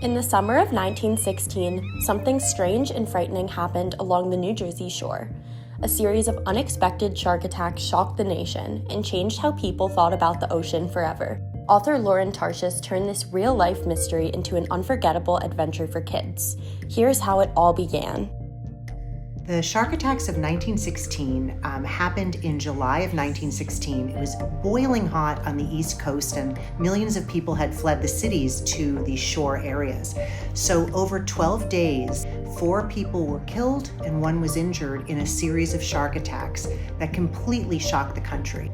In the summer of 1916, something strange and frightening happened along the New Jersey shore. A series of unexpected shark attacks shocked the nation and changed how people thought about the ocean forever. Author Lauren Tarshis turned this real-life mystery into an unforgettable adventure for kids. Here's how it all began. The shark attacks of 1916 happened in July of 1916. It was boiling hot on the East Coast, and millions of people had fled the cities to the shore areas. So over 12 days, 4 people were killed and 1 was injured in a series of shark attacks that completely shocked the country.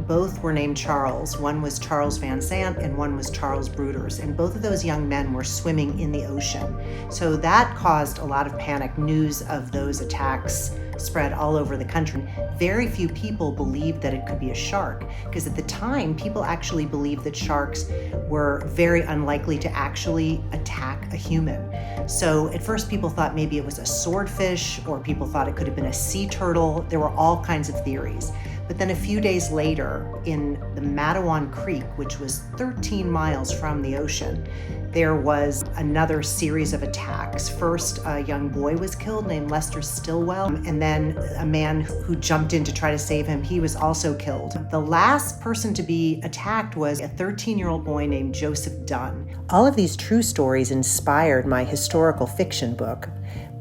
Both were named Charles. One was Charles Van Sant and one was Charles Bruders. And both of those young men were swimming in the ocean. So that caused a lot of panic. News of those attacks spread all over the country. Very few people believed that it could be a shark, because at the time, people actually believed that sharks were very unlikely to actually attack a human. So at first people thought maybe it was a swordfish, or people thought it could have been a sea turtle. There were all kinds of theories. But then a few days later, in the Matawan Creek, which was 13 miles from the ocean, there was another series of attacks. First, a young boy was killed named Lester Stillwell, and then a man who jumped in to try to save him, he was also killed. The last person to be attacked was a 13-year-old boy named Joseph Dunn. All of these true stories inspired my historical fiction book,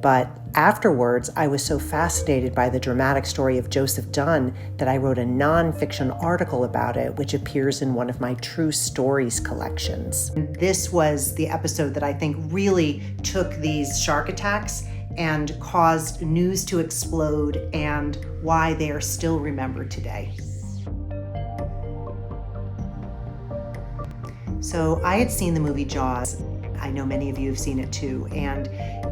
but afterwards, I was so fascinated by the dramatic story of Joseph Dunn that I wrote a nonfiction article about it, which appears in one of my True Stories collections. This was the episode that I think really took these shark attacks and caused news to explode, and why they are still remembered today. So I had seen the movie Jaws. I know many of you have seen it too, and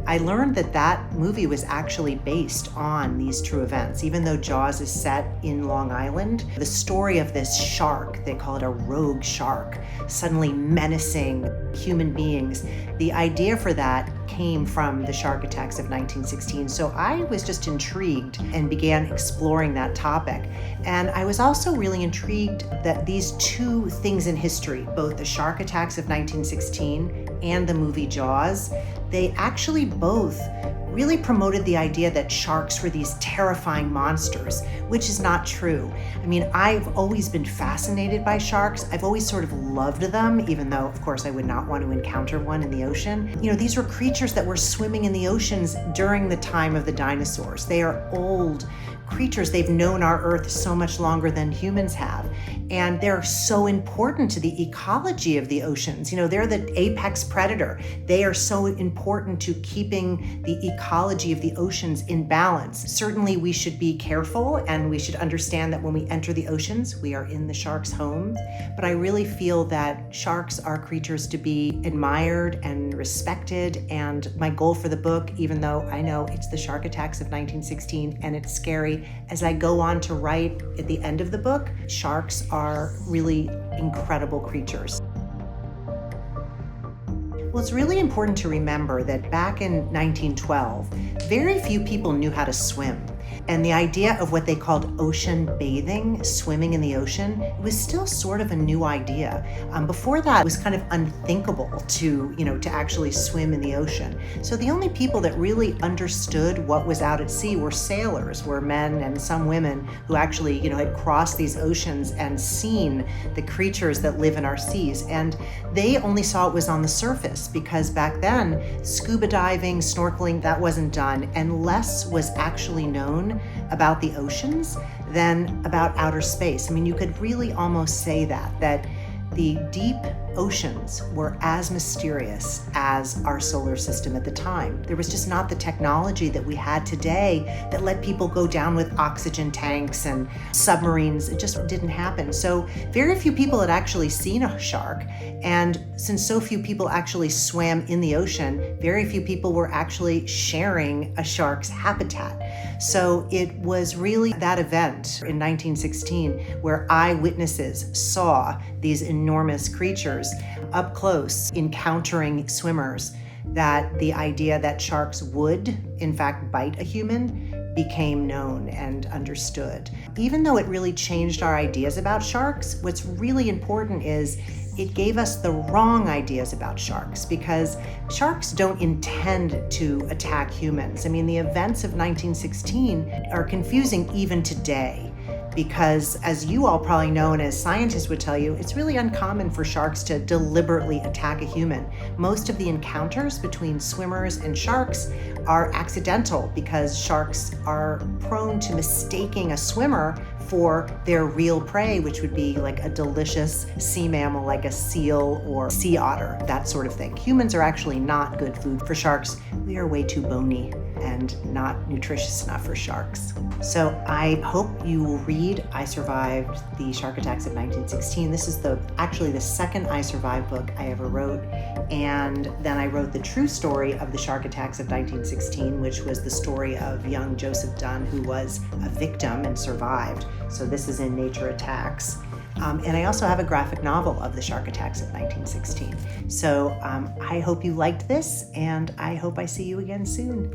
I learned that that movie was actually based on these true events. Even though Jaws is set in Long Island, the story of this shark, they call it a rogue shark, suddenly menacing human beings, the idea for that came from the shark attacks of 1916. So I was just intrigued and began exploring that topic. And I was also really intrigued that these two things in history, both the shark attacks of 1916 and the movie Jaws, they actually both really promoted the idea that sharks were these terrifying monsters, which is not true. I mean, I've always been fascinated by sharks. I've always sort of loved them, even though, of course, I would not want to encounter one in the ocean. You know, these were creatures that were swimming in the oceans during the time of the dinosaurs. They are old creatures. They've known our Earth so much longer than humans have. And they're so important to the ecology of the oceans. You know, they're the apex predator. They are so important to keeping the ecology of the oceans in balance. Certainly we should be careful, and we should understand that when we enter the oceans, we are in the shark's home. But I really feel that sharks are creatures to be admired and respected. And my goal for the book, even though I know it's the shark attacks of 1916 and it's scary, as I go on to write at the end of the book, sharks are really incredible creatures. Well, it's really important to remember that back in 1912, very few people knew how to swim. And the idea of what they called ocean bathing, swimming in the ocean, was still sort of a new idea. Before that, it was kind of unthinkable to actually swim in the ocean. So the only people that really understood what was out at sea were sailors, were men and some women who actually, had crossed these oceans and seen the creatures that live in our seas. And they only saw it was on the surface, because back then, scuba diving, snorkeling, that wasn't done, and less was actually known about the oceans than about outer space. I mean, you could really almost say that the deep oceans were as mysterious as our solar system at the time. There was just not the technology that we had today that let people go down with oxygen tanks and submarines. It just didn't happen. So very few people had actually seen a shark. And since so few people actually swam in the ocean, very few people were actually sharing a shark's habitat. So it was really that event in 1916 where eyewitnesses saw these enormous creatures up close encountering swimmers, that the idea that sharks would, in fact, bite a human became known and understood. Even though it really changed our ideas about sharks, what's really important is it gave us the wrong ideas about sharks, because sharks don't intend to attack humans. I mean, the events of 1916 are confusing even today, because as you all probably know, and as scientists would tell you, it's really uncommon for sharks to deliberately attack a human. Most of the encounters between swimmers and sharks are accidental, because sharks are prone to mistaking a swimmer for their real prey, which would be like a delicious sea mammal like a seal or sea otter, that sort of thing. Humans are actually not good food for sharks. We are way too bony and not nutritious enough for sharks. So I hope you will read I Survived the Shark Attacks of 1916. This is actually the second I Survived book I ever wrote. And then I wrote the true story of the shark attacks of 1916, which was the story of young Joseph Dunn, who was a victim and survived. So this is in Nature Attacks. And I also have a graphic novel of the shark attacks of 1916. So I hope you liked this, and I hope I see you again soon.